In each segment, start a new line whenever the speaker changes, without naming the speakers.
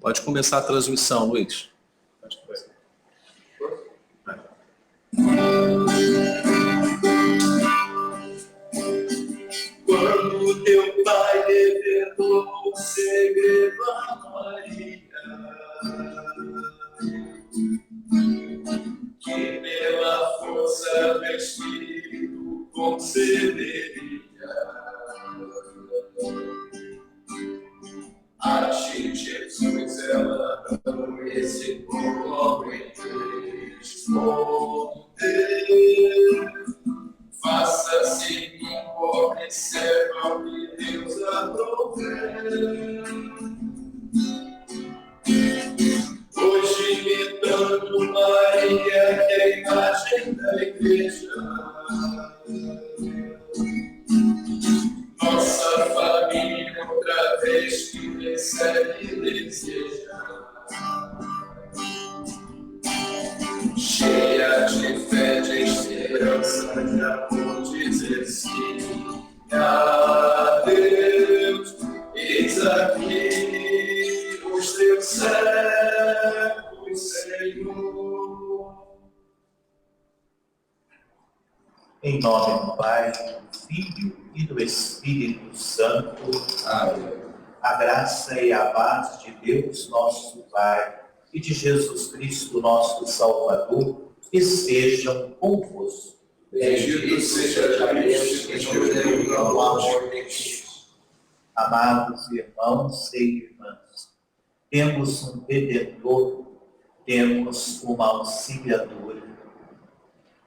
Pode começar a transmissão, Luiz. Pode começar.
Quando teu pai revelou o segredo a Maria, que pela força do Espírito concederia a ti, Jesus, ela não hesitou logo em responder. Faça-se em mim pobre servo que Deus aprovê. Hoje imitando Maria, que é a imagem da igreja, nossa família outra vez que recebe e deseja, cheia de fé, de esperança, de amor, dizer sim a Deus. Eis aqui os teus servos, Senhor.
Em nome do Pai, do Filho e do Espírito Santo. Amém. A graça e a paz de Deus, nosso Pai, e de Jesus Cristo, nosso Salvador, estejam convosco.
Bendito seja Deus que nos deu o amor de Cristo.
Amados irmãos e irmãs, temos um Redentor, temos uma auxiliadora,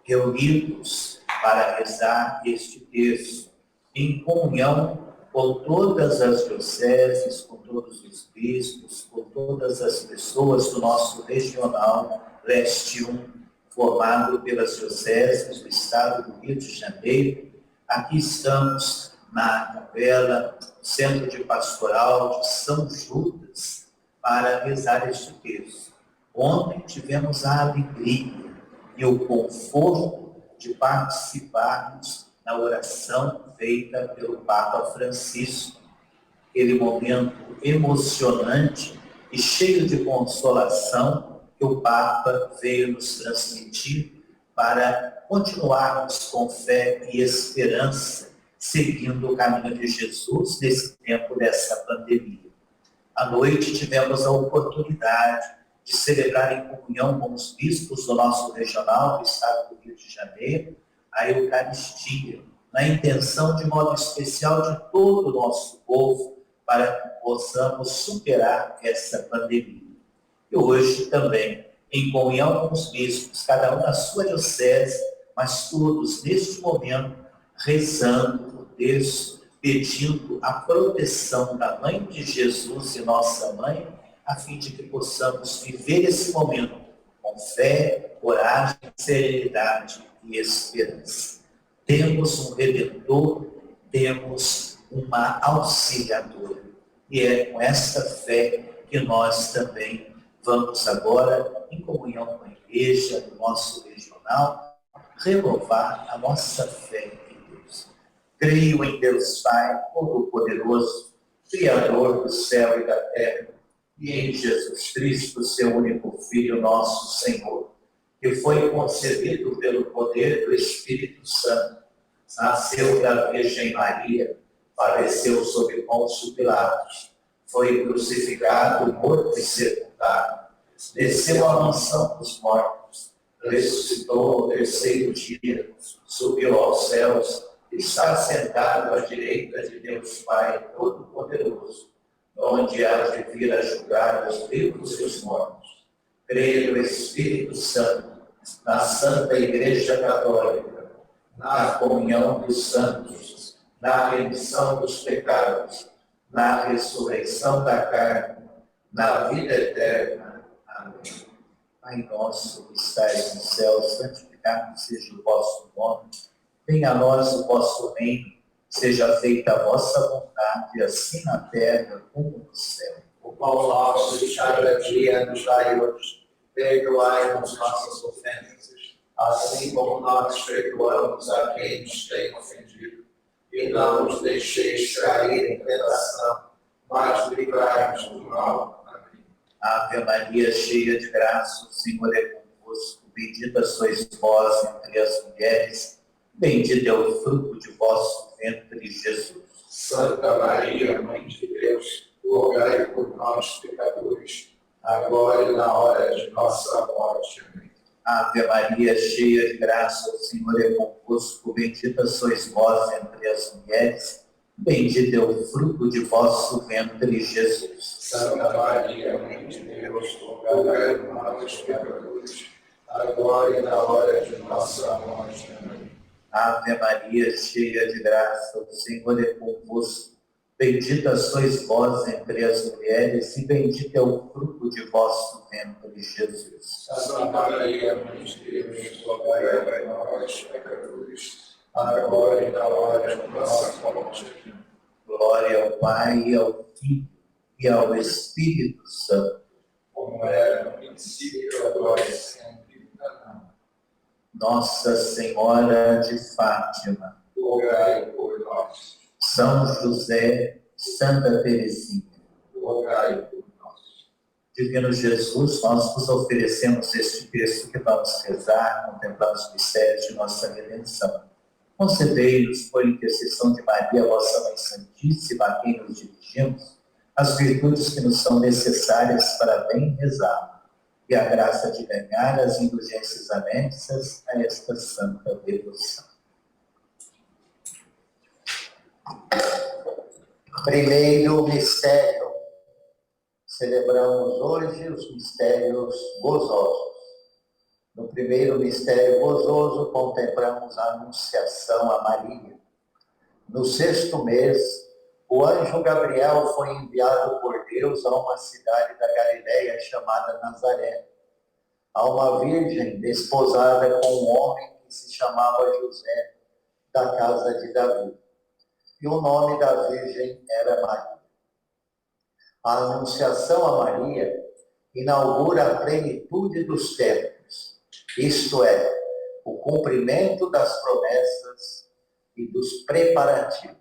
reunidos para rezar este terço, em comunhão com todas as dioceses, com todos os bispos, com todas as pessoas do nosso regional Leste 1, formado pelas dioceses do Estado do Rio de Janeiro. Aqui estamos na capela, Centro de Pastoral de São Judas, para rezar este terço. Ontem tivemos a alegria e o conforto de participarmos na oração feita pelo Papa Francisco, aquele momento emocionante e cheio de consolação que o Papa veio nos transmitir para continuarmos com fé e esperança, seguindo o caminho de Jesus nesse tempo dessa pandemia. À noite tivemos a oportunidade de celebrar em comunhão com os bispos do nosso regional, do Estado do Rio de Janeiro, a Eucaristia, na intenção de modo especial de todo o nosso povo, para que possamos superar essa pandemia. E hoje também, em comunhão com os bispos, cada um na sua diocese, mas todos neste momento, rezando o terço, pedindo a proteção da Mãe de Jesus e nossa Mãe, a fim de que possamos viver esse momento com fé, coragem, serenidade e esperança. Temos um Redentor, temos uma auxiliadora. E é com esta fé que nós também vamos agora, em comunhão com a Igreja, do nosso regional, renovar a nossa fé em Deus. Creio em Deus Pai, Todo-Poderoso, Criador do céu e da terra, e em Jesus Cristo, seu único Filho, nosso Senhor, que foi concebido pelo poder do Espírito Santo, nasceu da Virgem Maria, padeceu sob Pôncio Pilatos, foi crucificado, morto e sepultado, desceu à mansão dos mortos, ressuscitou ao terceiro dia, subiu aos céus, está sentado à direita de Deus Pai Todo-Poderoso, onde há de vir a julgar os vivos e os mortos. Creio no Espírito Santo, na Santa Igreja Católica, na comunhão dos santos, na remissão dos pecados, na ressurreição da carne, na vida eterna. Amém. Pai nosso que estais no céu, santificado seja o vosso nome. Venha a nós o vosso reino. Seja feita a vossa vontade, assim na terra como no céu.
O pão nosso de cada dia nos dai hoje. Perdoai-nos nossas ofensas, assim como nós perdoamos a quem nos tem ofendido. E não nos deixeis cair em tentação, mas livrai-nos do mal. Amém.
Ave Maria, cheia de graça, o Senhor é convosco. Bendita sois vós entre as mulheres, bendito é o fruto de vosso ventre, Jesus.
Santa Maria, Mãe de Deus, rogai por nós, pecadores, agora e na hora de nossa morte. Amém.
Ave Maria, cheia de graça, o Senhor é convosco. Bendita sois vós entre as mulheres, bendito é o fruto de vosso ventre, Jesus.
Santa Maria, Mãe de Deus, rogai por nós, pecadores, agora e na hora de nossa morte. Amém.
Ave Maria, cheia de graça, o Senhor é convosco. Bendita sois vós entre as mulheres, e bendito é o fruto de vosso ventre, Jesus.
Santa Maria, Mãe de Deus, rogai por nós, pecadores, agora e na hora de nossa morte.
Glória ao Pai, e ao Filho, e ao Espírito Santo.
Como era no princípio, agora e sempre. Amém.
Nossa Senhora de Fátima,
Rogai por nós.
São José, Santa Teresinha,
Rogai por nós.
Divino Jesus, nós vos oferecemos este texto que vamos rezar, contemplando os mistérios de nossa redenção. Concedei-nos, por intercessão de Maria, vossa Mãe Santíssima, a quem nos dirigimos, as virtudes que nos são necessárias para bem rezar, e a graça de ganhar as indulgências anexas a esta santa devoção. Primeiro mistério. Celebramos hoje os mistérios gozosos. No primeiro mistério gozoso, contemplamos a anunciação a Maria. No 6º mês, o anjo Gabriel foi enviado por Deus a uma cidade da Galileia chamada Nazaré, a uma virgem desposada com um homem que se chamava José, da casa de Davi. E o nome da virgem era Maria. A anunciação a Maria inaugura a plenitude dos tempos, isto é, o cumprimento das promessas e dos preparativos.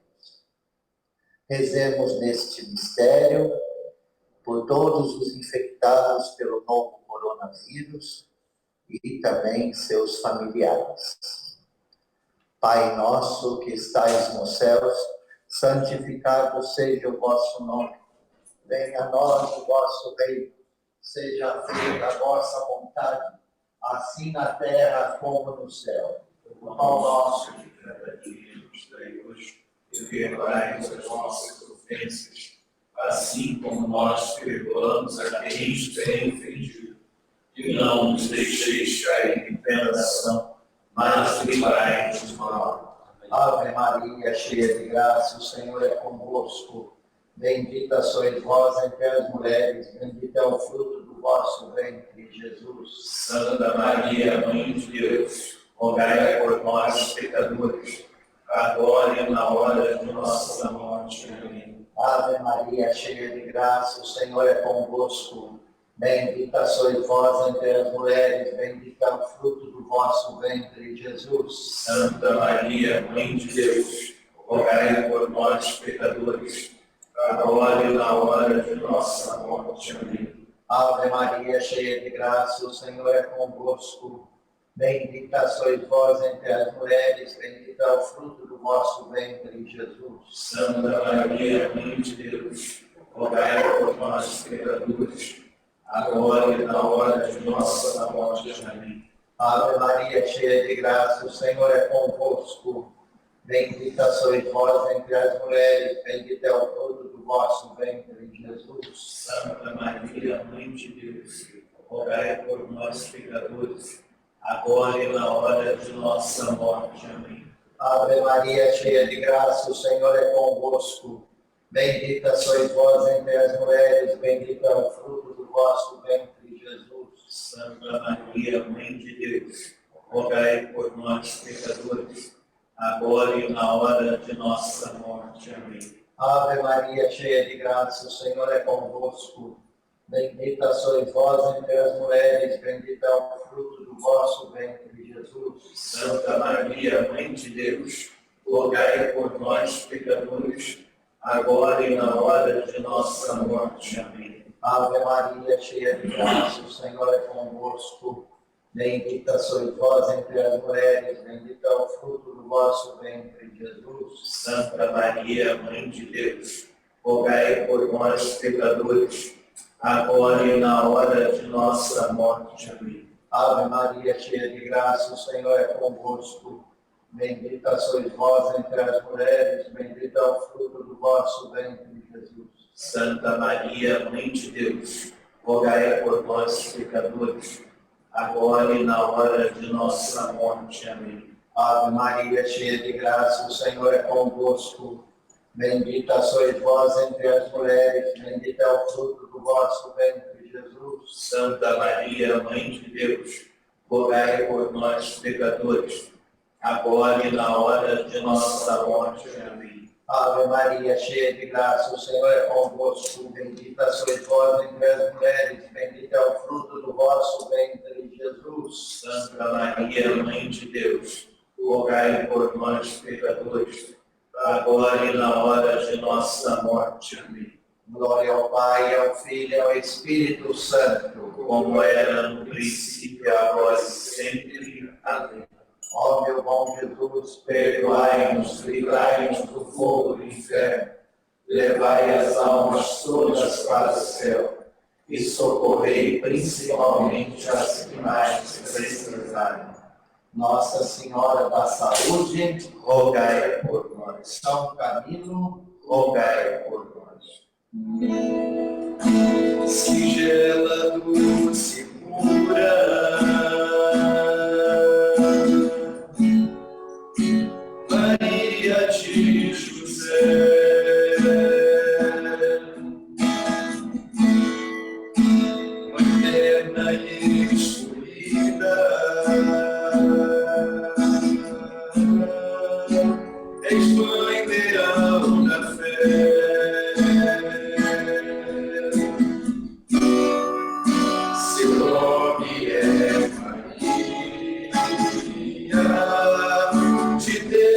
Rezemos neste mistério por todos os infectados pelo novo coronavírus e também seus familiares. Pai nosso que estais nos céus, santificado seja o vosso nome. Venha a nós o vosso reino. Seja feita a vossa vontade, assim na terra como no céu. O pão nosso de cada dia nos dai hoje, e perdoai-nos as nossas ofensas, assim como nós perdoamos a quem nos tem ofendido. E não nos deixeis cair em tentação, mas livrai-nos do mal. Ave Maria, cheia de graça, o Senhor é convosco. Bendita sois vós entre as mulheres, bendito é o fruto do vosso ventre, Jesus.
Santa Maria, Mãe de Deus, rogai por nós, pecadores, agora e na hora de nossa morte. Amém.
Ave Maria, cheia de graça, o Senhor é convosco. Bendita sois vós entre as mulheres, bendito é o fruto do vosso ventre, Jesus.
Santa Maria, Mãe de Deus, rogai por nós, pecadores, agora e na hora de nossa morte. Amém.
Ave Maria, cheia de graça, o Senhor é convosco. Bendita sois vós entre as mulheres, bendito é o fruto do vosso ventre, Jesus.
Santa Maria, Mãe de Deus, rogai por nós, pecadores, agora e na hora de nossa morte. Amém.
Ave Maria, cheia de graça, o Senhor é convosco. Bendita sois vós entre as mulheres, bendito é o fruto do vosso ventre, Jesus.
Santa Maria, Mãe de Deus, rogai por nós, pecadores, agora e na hora de nossa morte. Amém.
Ave Maria, cheia de graça, o Senhor é convosco. Bendita sois vós entre as mulheres, bendito é o fruto do vosso ventre, Jesus.
Santa Maria, Mãe de Deus, rogai por nós, pecadores, agora e na hora de nossa morte. Amém.
Ave Maria, cheia de graça, o Senhor é convosco. Bendita sois vós entre as mulheres, bendito é o fruto do vosso ventre, Jesus.
Santa Maria, Mãe de Deus, rogai por nós, pecadores, agora e na hora de nossa morte. Amém.
Ave Maria, cheia de graça, o Senhor é convosco. Bendita sois vós entre as mulheres, bendito é o fruto do vosso ventre, Jesus.
Santa Maria, Mãe de Deus, rogai por nós, pecadores, agora e na hora de nossa morte. Amém.
Ave Maria, cheia de graça, o Senhor é convosco. Bendita sois vós entre as mulheres, bendito é o fruto do vosso ventre, Jesus.
Santa Maria, Mãe de Deus, rogai por nós, pecadores, agora e na hora de nossa morte. Amém.
Ave Maria, cheia de graça, o Senhor é convosco. Bendita sois vós entre as mulheres, bendito é o fruto do vosso ventre, Jesus.
Santa Maria, Mãe de Deus, rogai por nós, pecadores, agora e na hora de nossa morte. Amém.
Ave Maria, cheia de graça, o Senhor é convosco. Bendita sois vós entre as mulheres, bendito é o fruto do vosso ventre, Jesus.
Santa Maria, Mãe de Deus, rogai por nós, pecadores, agora e na hora de nossa morte. Amém.
Glória ao Pai, ao Filho e ao Espírito Santo,
Como era no princípio, agora e sempre. Amém.
Ó meu bom Jesus,
Perdoai-nos, livrai-nos do fogo do inferno, levai as almas todas para o céu e socorrei principalmente as que mais precisarem.
Nossa Senhora da Saúde,
Rogai por nós.
São Camilo,
Rogai por nós.
Sigela, doce, pura, Maria de José, eterna e escolhida, és mãe ideal da fé. Seu nome é Maria de Deus.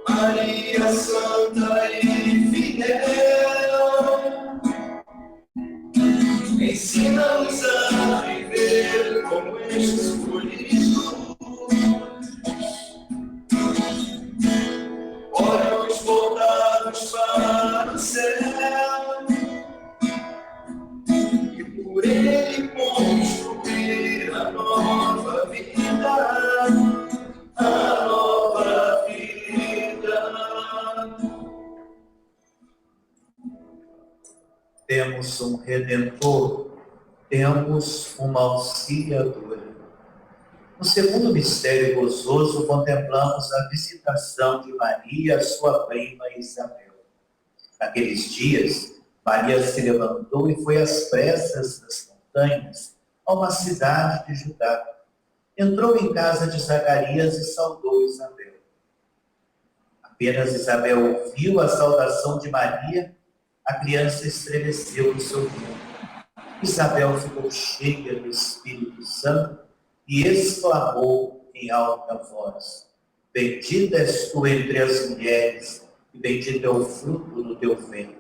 Maria Santa e fiel, ensina-nos a viver como escolhido. Olhos voltados para o céu e por ele construir a nova vida, a nova vida.
Temos um Redentor, temos uma auxiliadora. No segundo mistério gozoso, contemplamos a visitação de Maria, sua prima Isabel. Naqueles dias, Maria se levantou e foi às pressas das montanhas a uma cidade de Judá. Entrou em casa de Zacarias e saudou Isabel. Apenas Isabel ouviu a saudação de Maria, a criança estremeceu no seu ventre. Isabel ficou cheia do Espírito Santo e exclamou em alta voz: Bendita és tu entre as mulheres, e bendito é o fruto do teu ventre.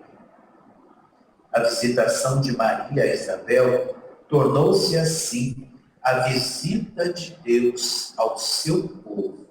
A visitação de Maria a Isabel tornou-se assim a visita de Deus ao seu povo.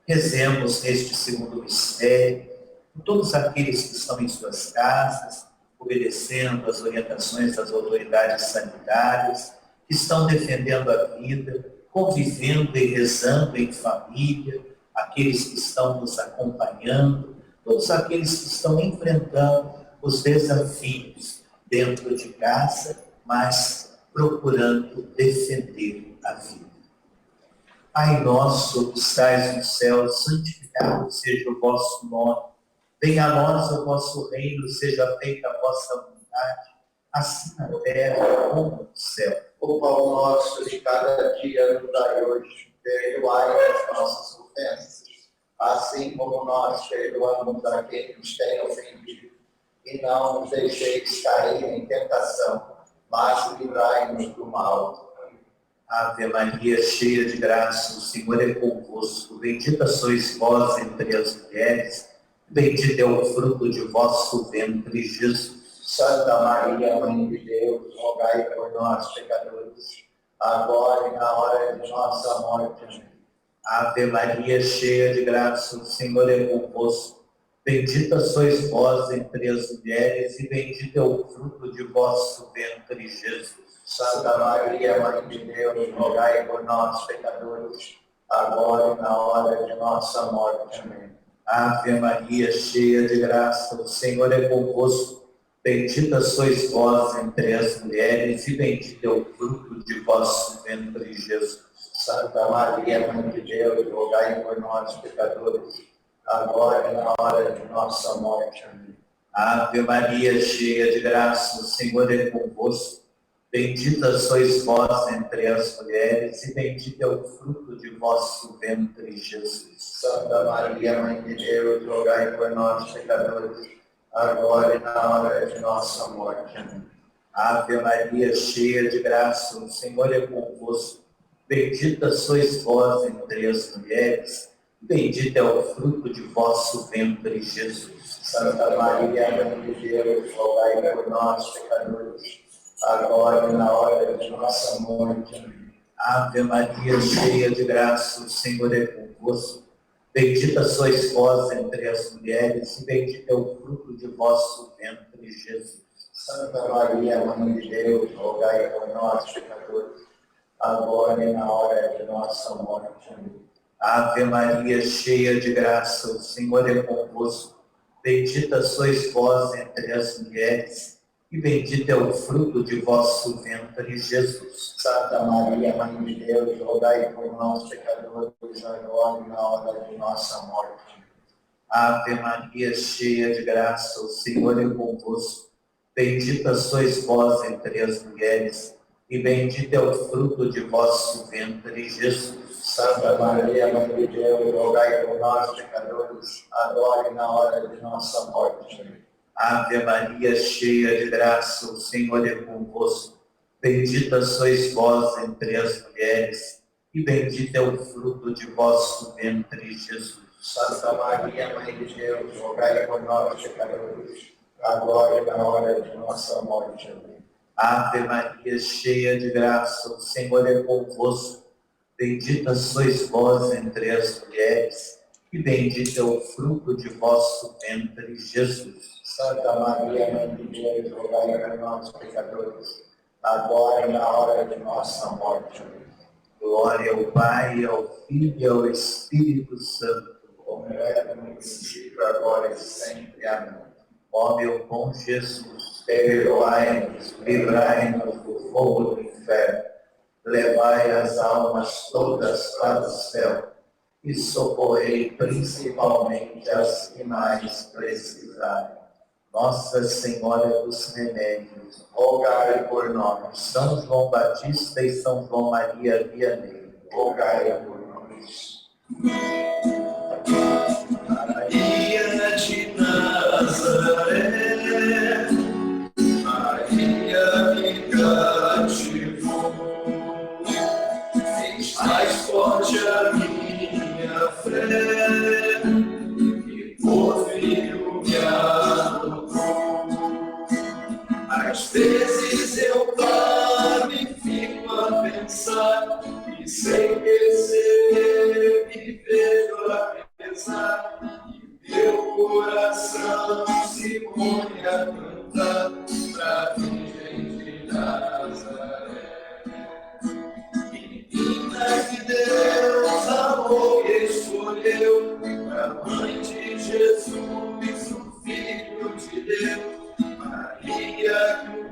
Rezemos neste segundo mistério por todos aqueles que estão em suas casas, obedecendo às orientações das autoridades sanitárias, que estão defendendo a vida, convivendo e rezando em família, aqueles que estão nos acompanhando, todos aqueles que estão enfrentando os desafios dentro de casa, mas procurando defender a vida. Pai nosso que estais no céu, santificado seja o vosso nome. Venha a nós o vosso reino, seja feita a vossa vontade, assim na terra como no céu.
O pão nosso de cada dia nos dai hoje, perdoai as nossas ofensas, assim como nós perdoamos a quem nos tem ofendido. E não nos deixeis cair em tentação, mas livrai-nos do mal.
Ave Maria, cheia de graça, o Senhor é convosco. Bendita sois vós entre as mulheres, bendito é o fruto de vosso ventre, Jesus.
Santa Maria, Mãe de Deus, rogai por nós, pecadores, agora e na hora de nossa morte. Amém.
Ave Maria, cheia de graça, o Senhor é convosco. Bendita sois vós entre as mulheres, e bendito é o fruto de vosso ventre, Jesus.
Santa Maria, Mãe de Deus, rogai por nós, pecadores, agora e na hora de nossa morte. Amém.
Ave Maria, cheia de graça, o Senhor é convosco. Bendita sois vós entre as mulheres, e bendito é o fruto de vosso ventre, Jesus.
Santa Maria, Mãe de Deus, rogai por nós, pecadores, agora e na hora de nossa morte. Amém.
Ave Maria, cheia de graça, o Senhor é convosco. Bendita sois vós entre as mulheres, e bendito é o fruto de vosso ventre, Jesus.
Santa Maria, Mãe de Deus, rogai por nós, pecadores, agora e na hora de nossa morte. Amém.
Ave Maria, cheia de graça, o Senhor é convosco. Bendita sois vós entre as mulheres, bendito é o fruto de vosso ventre, Jesus.
Santa Maria, Mãe de Deus, rogai por nós, pecadores, agora e na hora de nossa morte. Amém.
Ave Maria, cheia de graça, o Senhor é convosco. Bendita sois vós entre as mulheres, e bendito é o fruto de vosso ventre, Jesus.
Santa Maria, Mãe de Deus, rogai por nós, pecadores, agora e na hora de nossa morte. Amém.
Ave Maria, cheia de graça, o Senhor é convosco. Bendita sois vós entre as mulheres, e bendito é o fruto de vosso ventre, Jesus.
Santa Maria, Mãe de Deus, rogai por nós, pecadores, agora e na hora de nossa morte.
Ave Maria, cheia de graça, o Senhor é convosco. Bendita sois vós entre as mulheres, e bendito é o fruto de vosso ventre, Jesus.
Santa Maria, Mãe de Deus, rogai por nós, pecadores, agora e na hora de nossa morte. Amém.
Ave Maria, cheia de graça, o Senhor é convosco. Bendita sois vós entre as mulheres, e bendito é o fruto de vosso ventre, Jesus.
Santa Maria, Mãe de Deus, rogai por nós, pecadores, agora e na hora de nossa morte. Amém.
Ave Maria, cheia de graça, o Senhor é convosco. Bendita sois vós entre as mulheres, e bendito é o fruto de vosso ventre, Jesus.
Santa Maria, Mãe de Deus, rogai por nós, pecadores, agora e na hora de nossa morte. Amém.
Glória ao Pai, ao Filho e ao Espírito Santo,
como era no princípio, agora e sempre. Amém.
Ó meu bom Jesus, perdoai-nos, livrai-nos do fogo do inferno, levai as almas todas para o céu e socorrei principalmente as que mais precisarem. Nossa Senhora dos Remédios, rogai por nós. São João Batista e São João Maria Vianney,
rogai por nós.
Maria de Nazaré, Maria me cativou, fez mais forte a minha fé, e por filho me adotou. Às vezes eu paro e fico a pensar, e sem perceber me vejo a pensar, e meu coração se põe a cantar pra Virgem de Nazaré. Menina que Deus amou e escolheu, pra mãe de Jesus, o Filho de Deus. Maria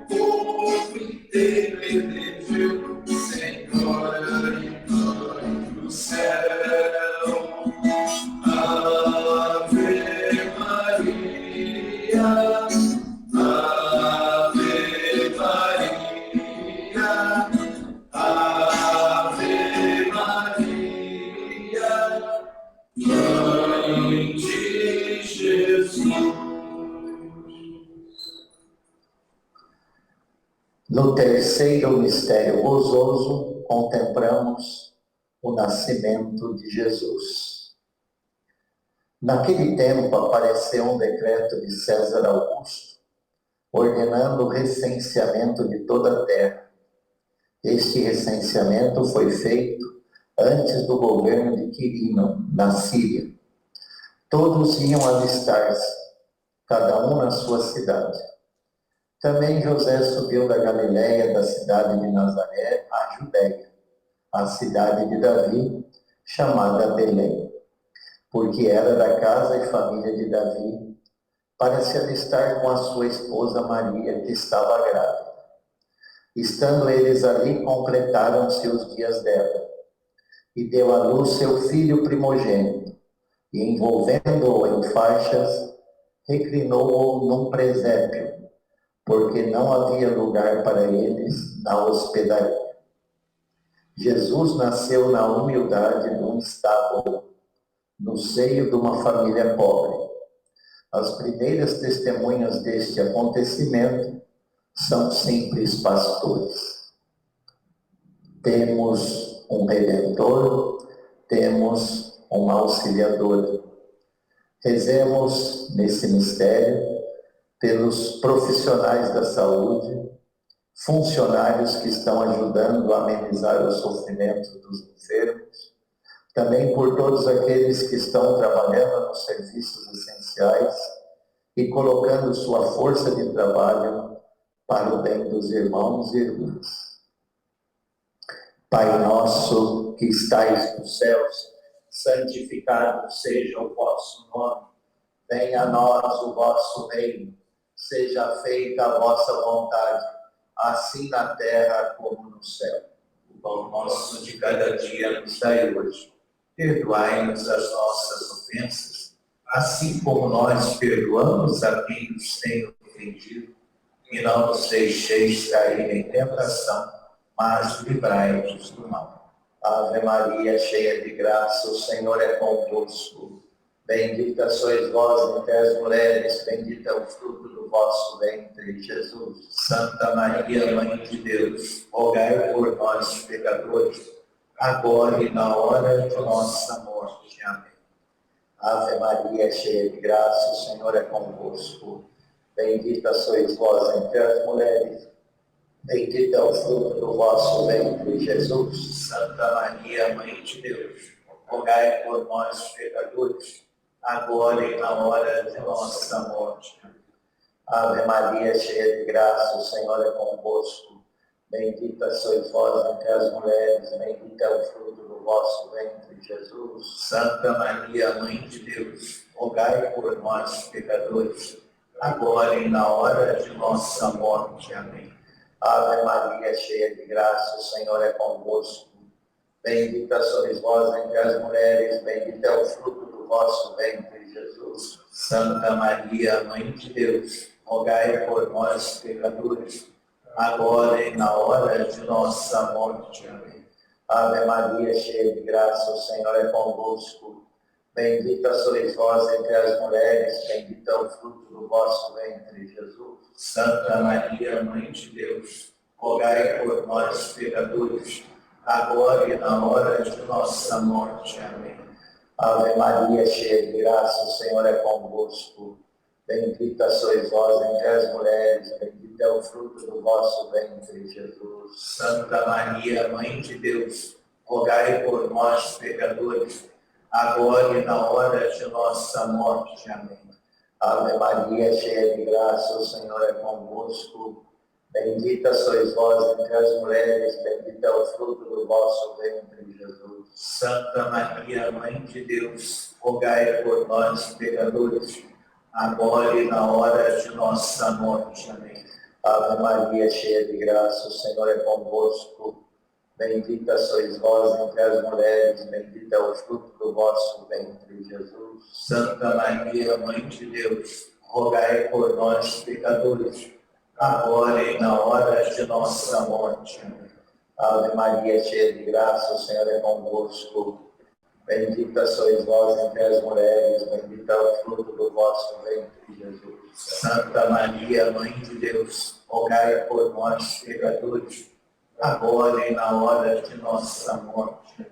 que o povo inteiro elegeu, Senhora e Mãe do céu. Ave Maria, Ave Maria, Ave Maria, Mãe de Jesus.
No terceiro mistério gozoso, contemplamos o nascimento de Jesus. Naquele tempo apareceu um decreto de César Augusto, ordenando o recenseamento de toda a terra. Este recenseamento foi feito antes do governo de Quirino, na Síria. Todos iam alistar-se, cada um na sua cidade. Também José subiu da Galiléia, da cidade de Nazaré, à Judéia, a cidade de Davi, chamada Belém, porque era da casa e família de Davi, para se alistar com a sua esposa Maria, que estava grávida. Estando eles ali, completaram-se os dias dela, e deu à luz seu filho primogênito, e envolvendo-o em faixas, reclinou-o num presépio, porque não havia lugar para eles na hospedaria. Jesus nasceu na humildade num estábulo, no seio de uma família pobre. As primeiras testemunhas deste acontecimento são simples pastores. Temos um Redentor, temos um Auxiliador. Rezemos nesse mistério pelos profissionais da saúde, funcionários que estão ajudando a amenizar o sofrimento dos enfermos, também por todos aqueles que estão trabalhando nos serviços essenciais e colocando sua força de trabalho para o bem dos irmãos e irmãs. Pai nosso que estais nos céus, santificado seja o vosso nome. Venha a nós o vosso reino. Seja feita a vossa vontade, assim na terra como no céu. O pão nosso de cada dia nos dai hoje. Perdoai-nos as nossas ofensas, assim como nós perdoamos a quem nos tem ofendido. E não nos deixeis cair em tentação, mas livrai-nos do mal. Ave Maria, cheia de graça, o Senhor é convosco. Bendita sois vós entre as mulheres, bendito é o fruto do vosso ventre, Jesus. Santa Maria, Mãe de Deus, rogai por nós, pecadores, agora e na hora de nossa morte. Amém. Ave Maria, cheia de graça, o Senhor é convosco. Bendita sois vós entre as mulheres, bendito é o fruto do vosso ventre, Jesus. Santa Maria, Mãe de Deus, rogai por nós, pecadores, agora e na hora de nossa morte. Ave Maria, cheia de graça, o Senhor é convosco. Bendita sois vós entre as mulheres, bendito é o fruto do vosso ventre, Jesus. Santa Maria, Mãe de Deus, rogai por nós, pecadores, agora e na hora de nossa morte. Amém. Ave Maria, cheia de graça, o Senhor é convosco. Bendita sois vós entre as mulheres, bendito é o fruto do vosso ventre, Jesus. Santa Maria, Mãe de Deus, rogai por nós, pecadores, agora e na hora de nossa morte. Amém. Ave Maria, cheia de graça, o Senhor é convosco. Bendita sois vós entre as mulheres, bendito é o fruto do vosso ventre, Jesus. Santa Maria, Mãe de Deus, rogai por nós, pecadores, agora e na hora de nossa morte. Amém. Ave Maria, cheia de graça, o Senhor é convosco. Bendita sois vós entre as mulheres, bendito é o fruto do vosso ventre, Jesus. Santa Maria, Mãe de Deus, rogai por nós, pecadores, agora e na hora de nossa morte. Amém. Ave Maria, cheia de graça, o Senhor é convosco. Bendita sois vós entre as mulheres, bendito é o fruto do vosso ventre, Jesus. Santa Maria, Mãe de Deus, rogai por nós, pecadores, agora e na hora de nossa morte. Amém. Ave Maria, cheia de graça, o Senhor é convosco. Bendita sois vós entre as mulheres, bendito é o fruto do vosso ventre, Jesus. Santa Maria, Mãe de Deus, rogai por nós, pecadores, agora e na hora de nossa morte. Amém. Ave Maria, cheia de graça, o Senhor é convosco. Bendita sois vós entre as mulheres, bendito é o fruto do vosso ventre, Jesus. Santa Maria, Mãe de Deus, rogai por nós, pecadores, agora e na hora de nossa morte.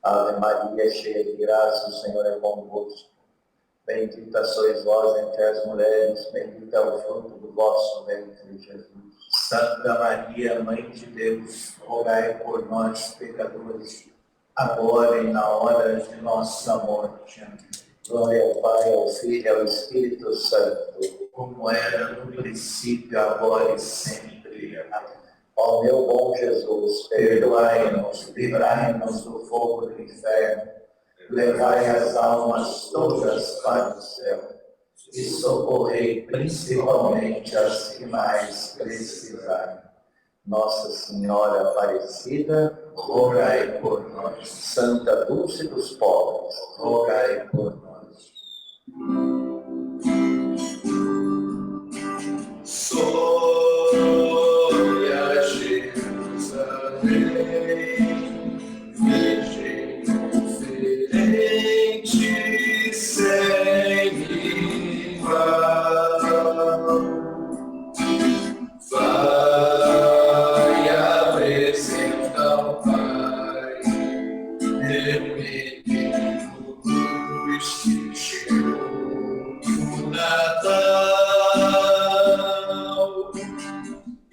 Ave Maria, cheia de graça, o Senhor é convosco. Bendita sois vós entre as mulheres, bendito é o fruto do vosso ventre, Jesus.
Santa Maria, Mãe de Deus, rogai por nós, pecadores, agora e na hora de nossa morte. Amém.
Glória ao Pai, ao Filho e ao Espírito Santo,
como era no princípio, agora e sempre. Amém.
Ó meu bom Jesus,
Perdoai-nos, livrai-nos do fogo do inferno, levai as almas todas para o céu e socorrei principalmente as que mais precisarem.
Nossa Senhora Aparecida,
rogai por nós.
Santa Dulce dos Pobres,
rogai por nós.
Glória a Jerusalém, Virgem conferente sem igual, vai apresentar ao Pai, teu menino luz que chegou no Natal.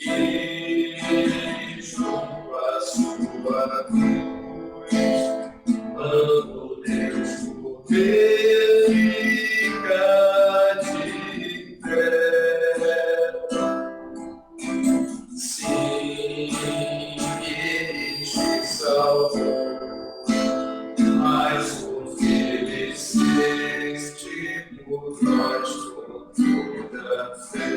E junto à sua cruz, quando Deus morrer, fica de pé. Sim, Ele te salvou, mas ofereceste por nós com toda fé.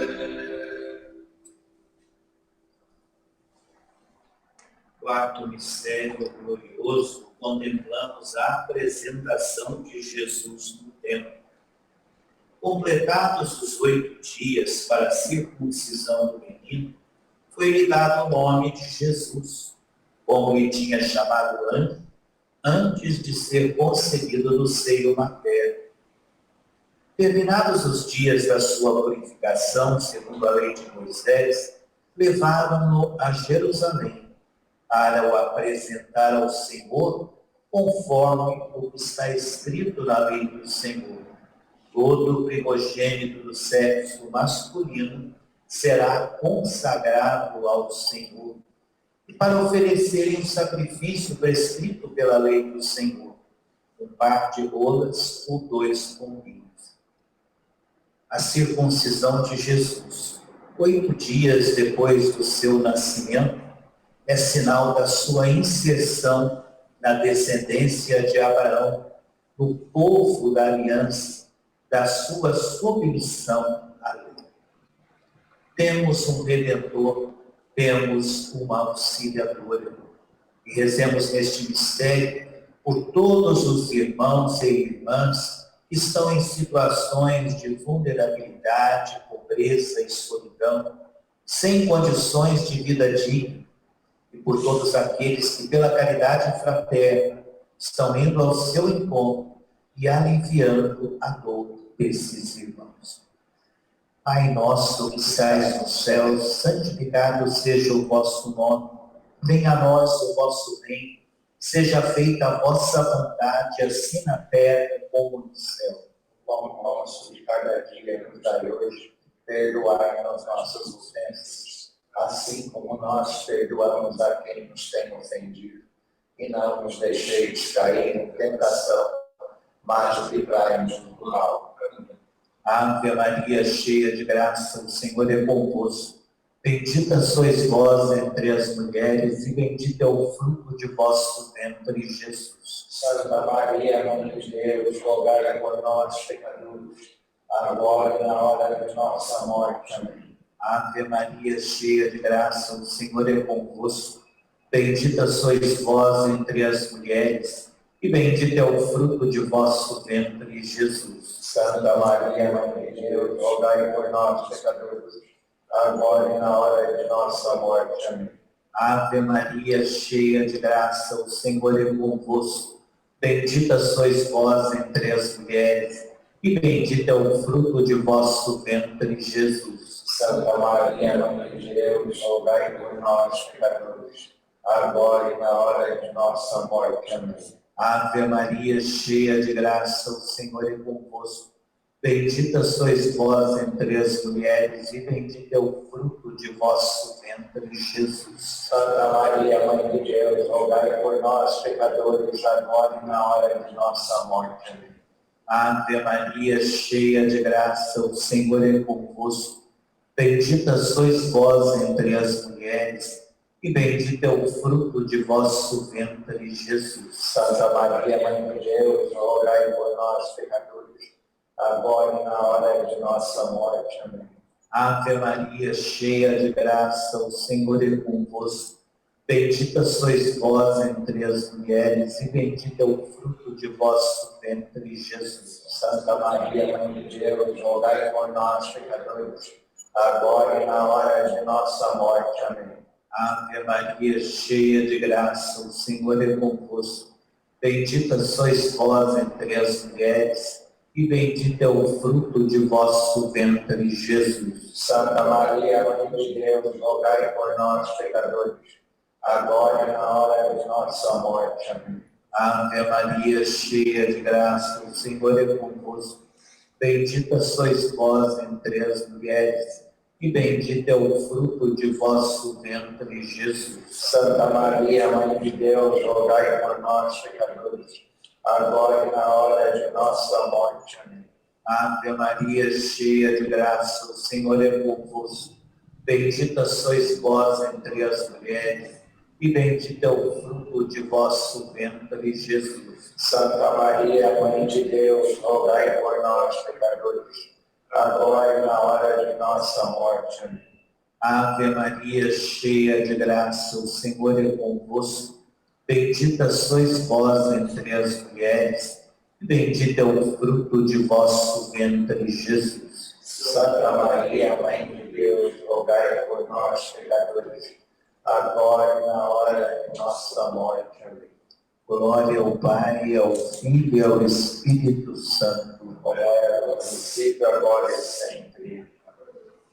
Quarto mistério glorioso, contemplamos a apresentação de Jesus no templo. Completados os 8 dias para a circuncisão do menino, foi-lhe dado o nome de Jesus, como lhe tinha chamado antes de ser concebido no seio materno. Terminados os dias da sua purificação, segundo a lei de Moisés, levaram-no a Jerusalém, para o apresentar ao Senhor, conforme o que está escrito na lei do Senhor. Todo primogênito do sexo masculino será consagrado ao Senhor, e para oferecerem um sacrifício prescrito pela lei do Senhor, um par de rolas ou 2 pombinhos. A circuncisão de Jesus, 8 dias depois do seu nascimento, é sinal da sua inserção na descendência de Abraão, no povo da aliança, da sua submissão à lei. Temos um Redentor, temos uma auxiliadora. E rezemos neste mistério por todos os irmãos e irmãs que estão em situações de vulnerabilidade, pobreza e solidão, sem condições de vida digna, e por todos aqueles que, pela caridade fraterna, estão indo ao seu encontro e aliviando a dor desses irmãos. Pai nosso que estais nos céus, santificado seja o vosso nome. Venha a nós o vosso reino. Seja feita a vossa vontade, assim na terra como no céu.
O pão nosso de cada dia nos dai hoje. Perdoai-nos nossas ofensas, assim como nós perdoamos a quem nos tem ofendido. E não nos deixeis cair em tentação, mas livrai-nos do mal.
Ave Maria, cheia de graça, o Senhor é convosco. Bendita sois vós entre as mulheres, e bendito é o fruto de vosso ventre, Jesus.
Santa Maria, Mãe de Deus, rogai por nós, pecadores, agora e na hora de nossa morte. Amém.
Ave Maria, cheia de graça, o Senhor é convosco. Bendita sois vós entre as mulheres, e bendito é o fruto de vosso ventre, Jesus.
Santa Maria, Mãe de Deus, rogai por nós, pecadores, agora e na hora de nossa morte. Amém.
Ave Maria, cheia de graça, o Senhor é convosco. Bendita sois vós entre as mulheres, e bendito é o fruto de vosso ventre, Jesus.
Santa Maria, Mãe de Deus, rogai por nós, pecadores, agora e na hora de nossa morte. Amém.
Ave Maria, cheia de graça, o Senhor é convosco. Bendita sois vós entre as mulheres, e bendito é o fruto de vosso ventre, Jesus.
Santa Maria, Mãe de Deus, rogai por nós, pecadores, agora e na hora de nossa morte. Amém.
Ave Maria, cheia de graça, o Senhor é convosco. Bendita sois vós entre as mulheres, e bendito é o fruto de vosso ventre, Jesus.
Santa Maria, Mãe de Deus, rogai por nós, pecadores, agora e na hora de nossa morte. Amém.
Ave Maria, cheia de graça, o Senhor é convosco. Bendita sois vós entre as mulheres, e bendito é o fruto de vosso ventre, Jesus.
Santa Maria, Mãe de Deus, rogai por nós, pecadores, agora e na hora de nossa morte. Amém.
Ave Maria, cheia de graça, o Senhor é convosco. Bendita sois vós entre as mulheres, e bendito é o fruto de vosso ventre, Jesus.
Santa Maria, Mãe de Deus, rogai por nós, pecadores, agora e na hora de nossa morte. Amém.
Ave Maria, cheia de graça, o Senhor é convosco. Bendita sois vós entre as mulheres, e bendito é o fruto de vosso ventre, Jesus.
Santa Maria, Mãe de Deus, rogai por nós, pecadores, agora e na hora de nossa morte. Amém.
Ave Maria, cheia de graça, o Senhor é convosco. Bendita sois vós entre as mulheres, e bendito é o fruto de vosso ventre, Jesus.
Santa Maria, Mãe de Deus, rogai por nós, pecadores, agora e na hora de nossa morte. Amém.
Ave Maria, cheia de graça, o Senhor é convosco. Bendita sois vós entre as mulheres, e bendito é o fruto de vosso ventre, Jesus.
Santa Maria, Mãe de Deus, rogai por nós, pecadores, agora e na hora de nossa morte. Amém.
Glória ao Pai, ao Filho e ao Espírito Santo.
Como era no princípio, agora e sempre.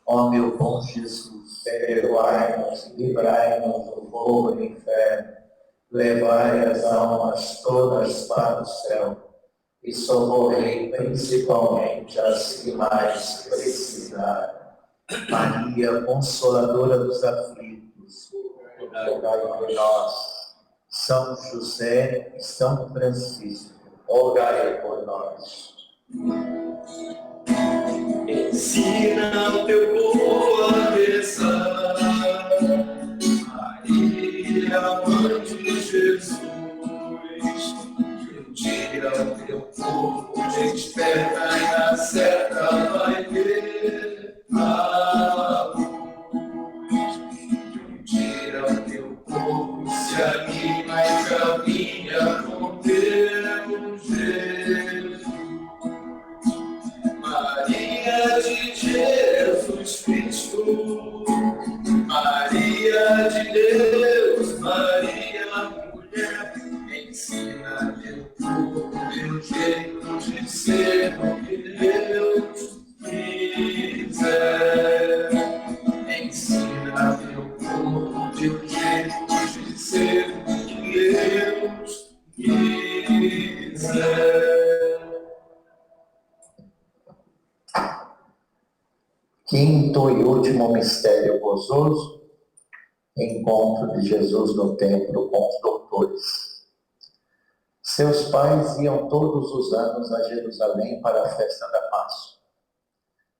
Ó meu bom Jesus,
perdoai-nos, livrai-nos do fogo do inferno, levai as almas todas para o céu e socorrei principalmente as que mais precisarem.
Maria, Consoladora dos aflitos,
rogai por nós.
São José e São Francisco,
rogai por nós.
Ensina o teu povo a rezar, Maria, Mãe de Jesus, que um dia o teu povo desperta e na certa vai ver a luz. Que um dia o teu povo se anima e caminha com teu Jesus. Maria de Jesus Cristo, Maria de Deus, Maria mulher, ensina teu povo teu jeito de ser o que Deus quiser. Ensina teu povo teu jeito de ser o que Deus quiser.
Quinto e último mistério gozoso, encontro de Jesus no templo com os doutores. Seus pais iam todos os anos a Jerusalém para a festa da Páscoa.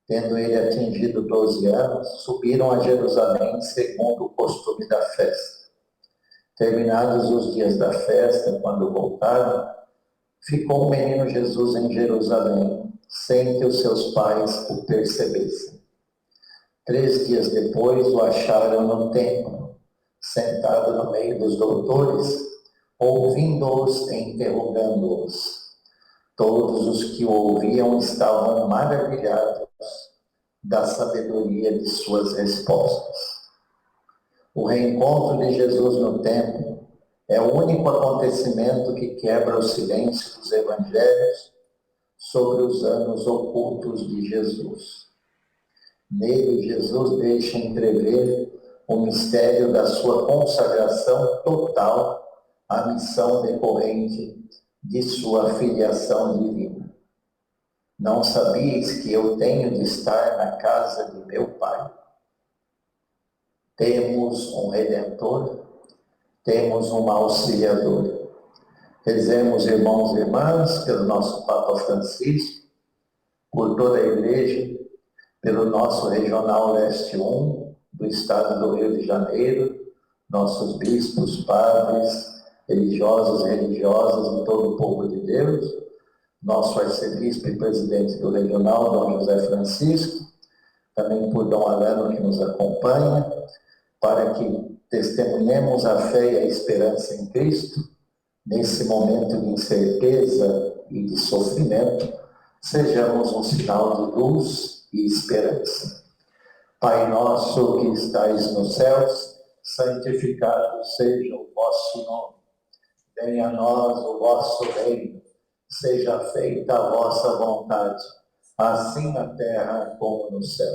Tendo ele atingido 12 anos, subiram a Jerusalém segundo o costume da festa. Terminados os dias da festa, quando voltaram, ficou o menino Jesus em Jerusalém, sem que os seus pais o percebessem. 3 dias depois o acharam no templo, sentado no meio dos doutores, ouvindo-os e interrogando-os. Todos os que o ouviam estavam maravilhados da sabedoria de suas respostas. O reencontro de Jesus no templo é o único acontecimento que quebra o silêncio dos evangelhos sobre os anos ocultos de Jesus.
Nele, Jesus deixa entrever o mistério da sua consagração total à missão decorrente de sua filiação divina. Não sabeis que eu tenho de estar na casa de meu Pai? Temos um Redentor, temos um Auxiliador. Rezemos, irmãos e irmãs, pelo nosso Papa Francisco, por toda a Igreja, pelo nosso Regional Leste 1, do Estado do Rio de Janeiro, nossos bispos, padres, religiosos e religiosas e todo o povo de Deus, nosso arcebispo e presidente do Regional, Dom José Francisco, também por Dom Alano, que nos acompanha, para que testemunhemos a fé e a esperança em Cristo, nesse momento de incerteza e de sofrimento, sejamos um sinal de luz e esperança. Pai nosso que estais nos céus, santificado seja o vosso nome. Venha a nós o vosso reino. Seja feita a vossa vontade, assim na terra como no céu.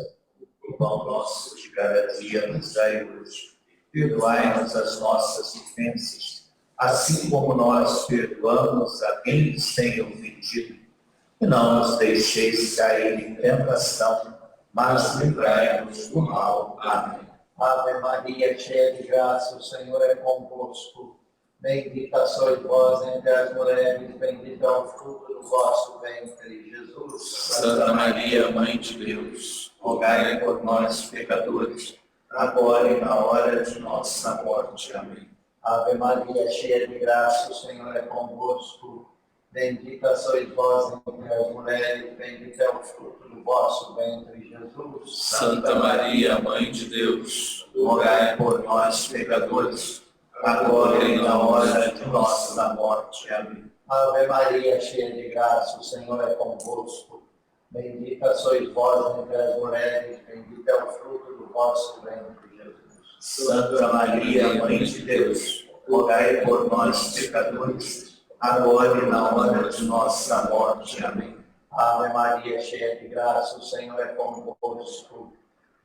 O pão nosso de cada dia nos dai hoje. Perdoai-nos as nossas ofensas, assim como nós perdoamos a quem nos tem ofendido. E não nos deixeis cair em tentação, mas livrai-nos do mal. Amém.
Ave Maria, cheia de graça, o Senhor é convosco. Bendita sois vós entre as mulheres, bendito é o fruto do vosso ventre, Jesus.
Santa Maria, Mãe de Deus, rogai por nós, pecadores, agora e na hora de nossa morte. Amém.
Ave Maria, cheia de graça, o Senhor é convosco. Bendita sois vós entre as mulheres, bendito é o fruto do vosso ventre, Jesus.
Santa Maria, Mãe de Deus, rogai por nós, pecadores, agora e na hora de nossa morte. Amém.
Ave Maria, cheia de graça, o Senhor é convosco. Bendita sois vós entre as mulheres, bendito é o fruto do vosso ventre, Jesus.
Santa Maria, Mãe de Deus, rogai por nós, pecadores, agora e na hora de nossa morte. Amém.
Ave Maria, cheia de graça, o Senhor é convosco.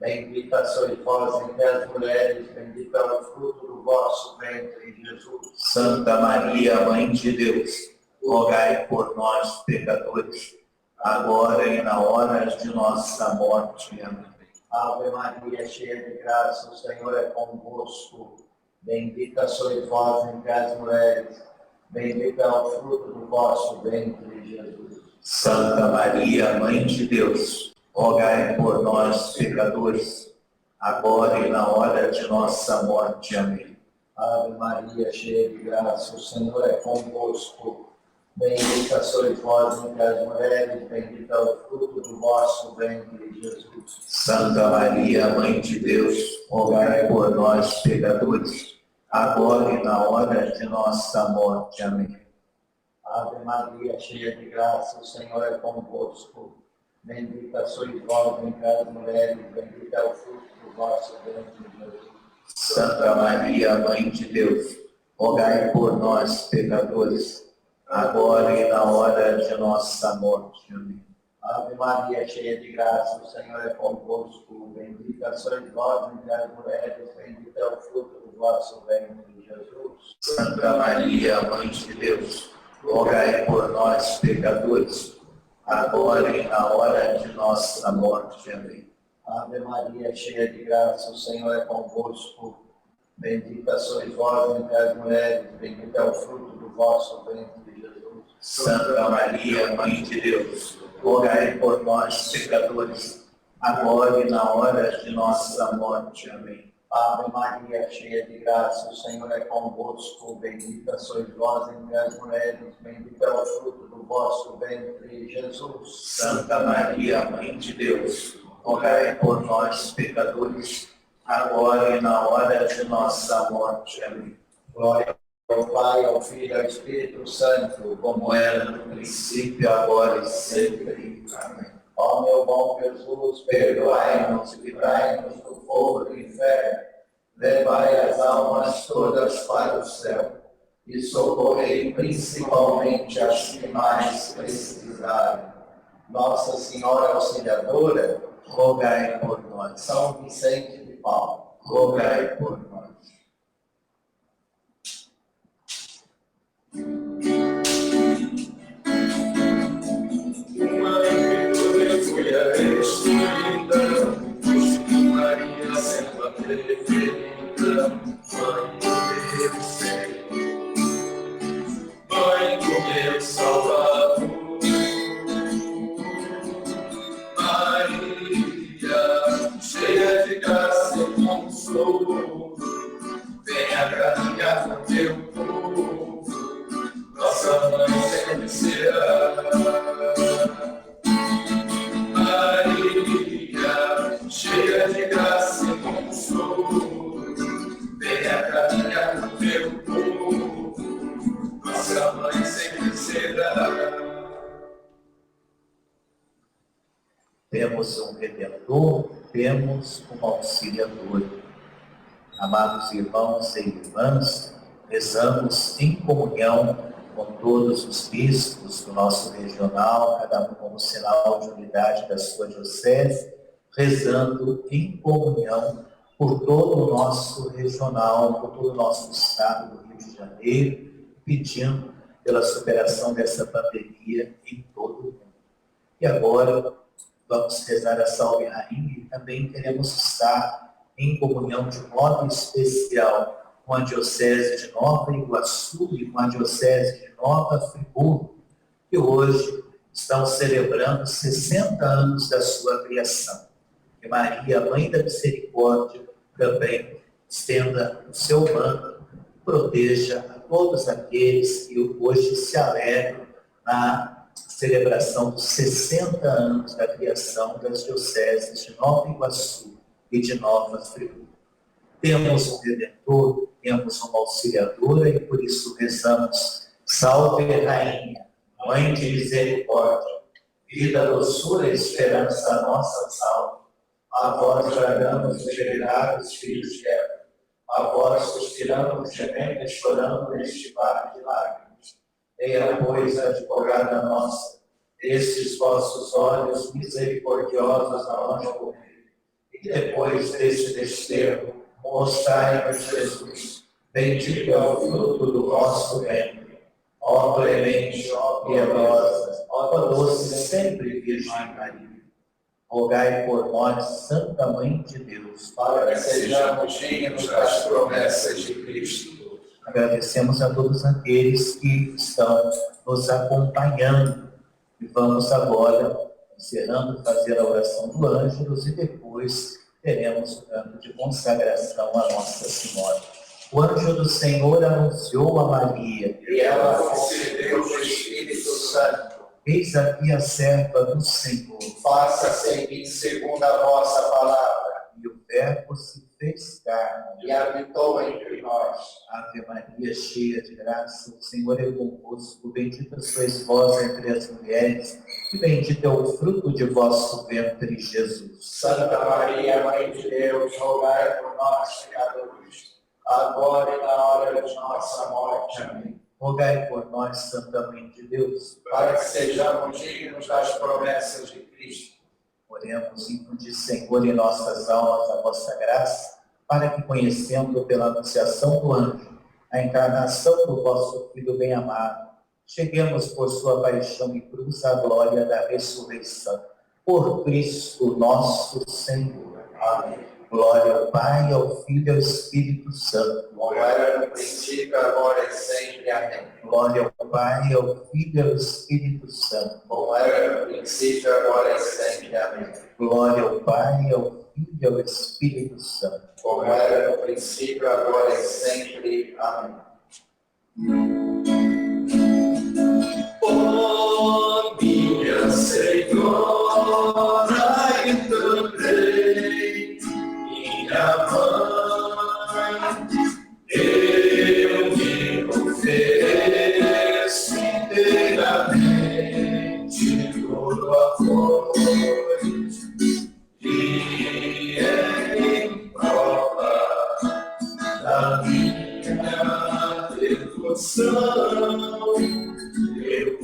Bendita sois vós entre as mulheres, bendito é o fruto do vosso ventre, Jesus.
Santa Maria, Mãe de Deus, rogai por nós, pecadores, agora e na hora de nossa morte. Amém.
Ave Maria, cheia de graça, o Senhor é convosco. Bendita sois vós entre as mulheres, bendito é o fruto do vosso ventre, Jesus.
Santa Maria, Mãe de Deus, rogai por nós, pecadores, agora e na hora de nossa morte. Amém.
Ave Maria, cheia de graça, o Senhor é convosco. Bendita sois vós entre as mulheres, bendito é o fruto do vosso ventre, Jesus.
Santa Maria, Mãe de Deus, rogai por nós, pecadores, agora e na hora de nossa morte. Amém.
Ave Maria, cheia de graça, o Senhor é convosco. Bendita sois vós entre as mulheres, bendito é o fruto do vosso ventre, Jesus.
Santa Maria, Mãe de Deus, rogai por nós, pecadores, agora e na hora de nossa morte. Amém.
Ave Maria, cheia de graça, o Senhor é convosco. Bendita sois vós entre as mulheres, bendito é o fruto do vosso ventre, Jesus.
Santa Maria, Mãe de Deus, rogai por nós, pecadores, agora e na hora de nossa morte. Amém.
Ave Maria, cheia de graça, o Senhor é convosco. Bendita sois vós entre as mulheres, bendito é o fruto do vosso ventre, Jesus.
Santa Maria, Mãe de Deus, rogai por nós, pecadores, agora e na hora de nossa morte. Amém.
Ave Maria, cheia de graça, o Senhor é convosco. Bendita sois vós entre as mulheres, bendito é o fruto do vosso ventre, Jesus.
Santa Maria, Mãe de Deus, rogai por nós, pecadores, agora e na hora de nossa morte. Amém.
Glória ao Pai, ao Filho e ao Espírito Santo,
Como era no princípio, agora e sempre. Amém.
ó meu bom Jesus, perdoai-nos e livrai-nos do fogo do inferno, levai as almas todas para o céu e socorrei principalmente as que mais precisarem. Nossa Senhora Auxiliadora,
rogai por nós.
São Vicente de Paulo,
rogai por nós.
Maria escolhida, Maria sempre a preferida, Mãe do meu Senhor, Mãe do meu Salvador, Maria, cheia de graça e consolo, venha caminhar com teu povo, nossa mãe sempre será. Maria, cheia de graça e consolo, venha caminhar no teu povo, nossa mãe sempre será.
Temos um Redentor, temos um Auxiliador. Amados irmãos e irmãs, rezamos em comunhão com todos os bispos do nosso regional, cada um como sinal de unidade da sua diocese, rezando em comunhão por todo o nosso regional, por todo o nosso estado do Rio de Janeiro, pedindo pela superação dessa pandemia em todo o mundo. E agora vamos rezar a Salve Rainha e também queremos estar em comunhão de modo especial com a Diocese de Nova Iguaçu e com a Diocese de Nova Friburgo, que hoje estão celebrando 60 anos da sua criação. Que Maria, Mãe da Misericórdia, também estenda o seu manto, proteja a todos aqueles que hoje se alegram na celebração dos 60 anos da criação das dioceses de Nova Iguaçu e de Nova Friburgo. Temos um Redentor, temos uma Auxiliadora e por isso rezamos: Salve Rainha, Mãe de Misericórdia, vida, doçura e esperança nossa, salve. A vós bradamos os venerados filhos de Eva, a vós suspiramos, gemendo e chorando neste vale de lágrimas. Eia, pois, advogada nossa, estes vossos olhos misericordiosos aonde correr, e depois deste desterro, mostrai-nos Jesus, bendito é o fruto do vosso ventre. Ó clemente, ó piedosa, ó doce sempre Virgem Maria, rogai por nós, Santa Mãe de Deus,
para que sejamos dignos das promessas de Cristo.
Agradecemos a todos aqueles que estão nos acompanhando e vamos agora, encerrando, fazer a oração do Ângelus e depois teremos o canto de consagração à Nossa Senhora. O anjo do Senhor anunciou a Maria
e ela concedeu o Espírito Santo.
Eis aqui a serva do Senhor.
Faça-se em mim segundo a vossa palavra.
E o Verbo se fez carne
e habitou entre nós.
Ave Maria, cheia de graça, o Senhor é convosco. Bendita sois vós entre as mulheres, e bendito é o fruto de vosso ventre, Jesus.
Santa Maria, Mãe de Deus, rogai por nós, pecadores, agora e na hora de nossa morte. Amém.
Rogai por nós, Santa Mãe de Deus,
para que sejamos dignos das promessas de Cristo.
Oremos, infundir, Senhor, em nossas almas a vossa graça, para que, conhecendo pela anunciação do anjo a encarnação do vosso Filho bem-amado, cheguemos por sua paixão e cruz à glória da ressurreição. Por Cristo nosso Senhor. Amém. Glória ao Pai, ao Filho e ao Espírito Santo.
Como era no princípio, agora e sempre. Amém.
Glória ao Pai, ao Filho e ao Espírito Santo.
Como era no princípio, agora e sempre. Amém.
Glória ao Pai, ao Filho e ao Espírito Santo.
Como era no princípio, agora e sempre. Amém.
Oh, minha Senhora, e também minha Mãe, eu me ofereço inteiramente todo amor e em prova da minha devoção. Eu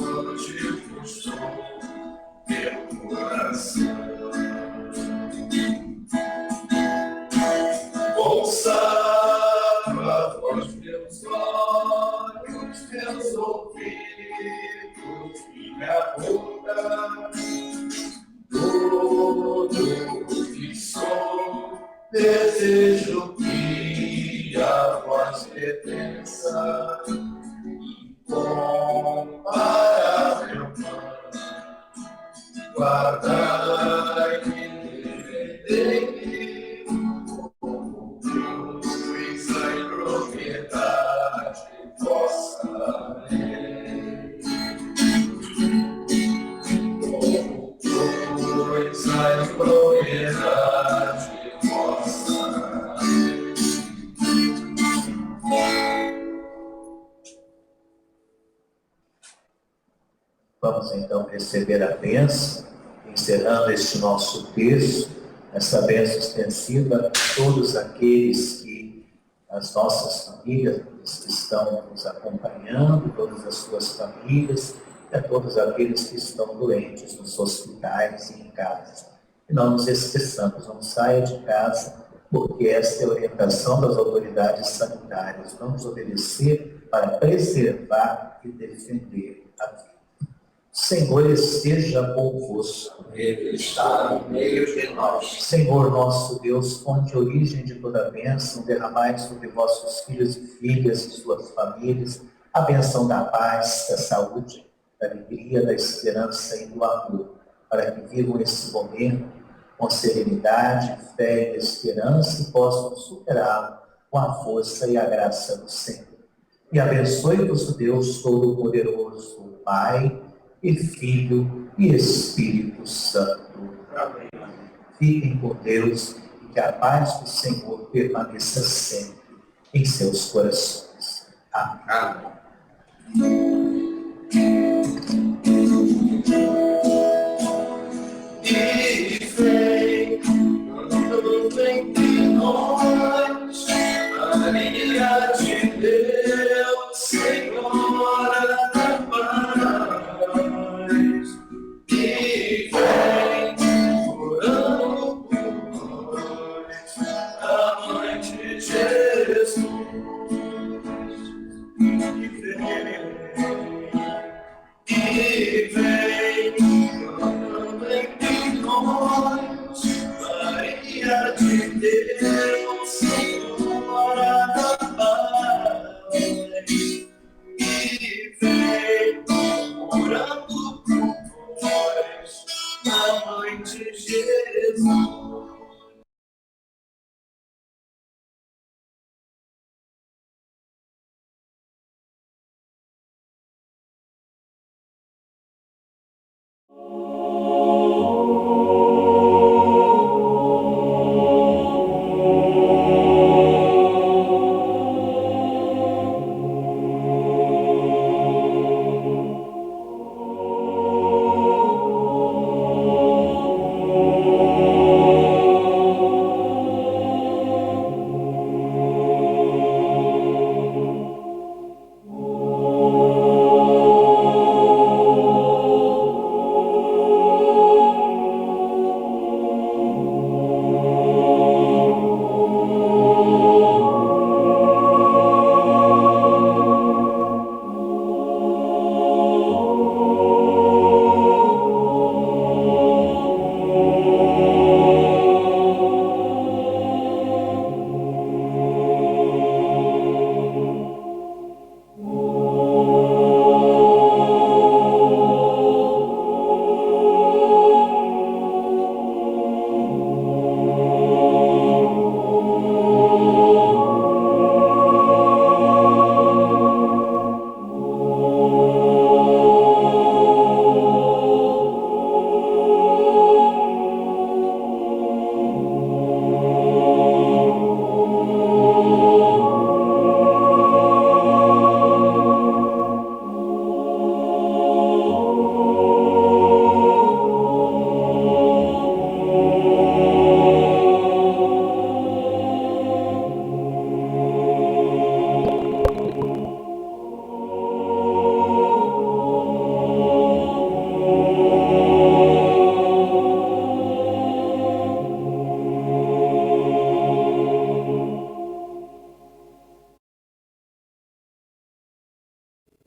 hoje vos
nós pertença, incomparável mãe, guardai que defendei, como cruz a propriedade vossa lei. Como cruz a propriedade vossa lei.
Vamos então receber a bênção, encerrando este nosso texto, essa bênção extensiva a todos aqueles que, as nossas famílias que estão nos acompanhando, todas as suas famílias, e a todos aqueles que estão doentes nos hospitais e em casa. E não nos esqueçamos, não saia de casa, porque esta é a orientação das autoridades sanitárias. Vamos obedecer para preservar e defender a vida. O Senhor esteja convosco.
Ele está no meio de nós.
Senhor nosso Deus, fonte e origem de toda bênção, derramai sobre vossos filhos e filhas e suas famílias a bênção da paz, da saúde, da alegria, da esperança e do amor, para que vivam esse momento com serenidade, fé e esperança e possam superá-lo com a força e a graça do Senhor. E abençoe-vos o Deus Todo-Poderoso, o Pai, e Filho e Espírito Santo.
Amém.
Fiquem com Deus e que a paz do Senhor permaneça sempre em seus corações. Amém.
E vem, entre nós, Maria de Deus, Senhora da paz. E vem, orando por nós, a mãe de Jesus. E vem, orando entre nós, Maria de Deus, Senhora da paz. E vem, orando por nós, a mãe de Jesus.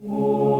Oh.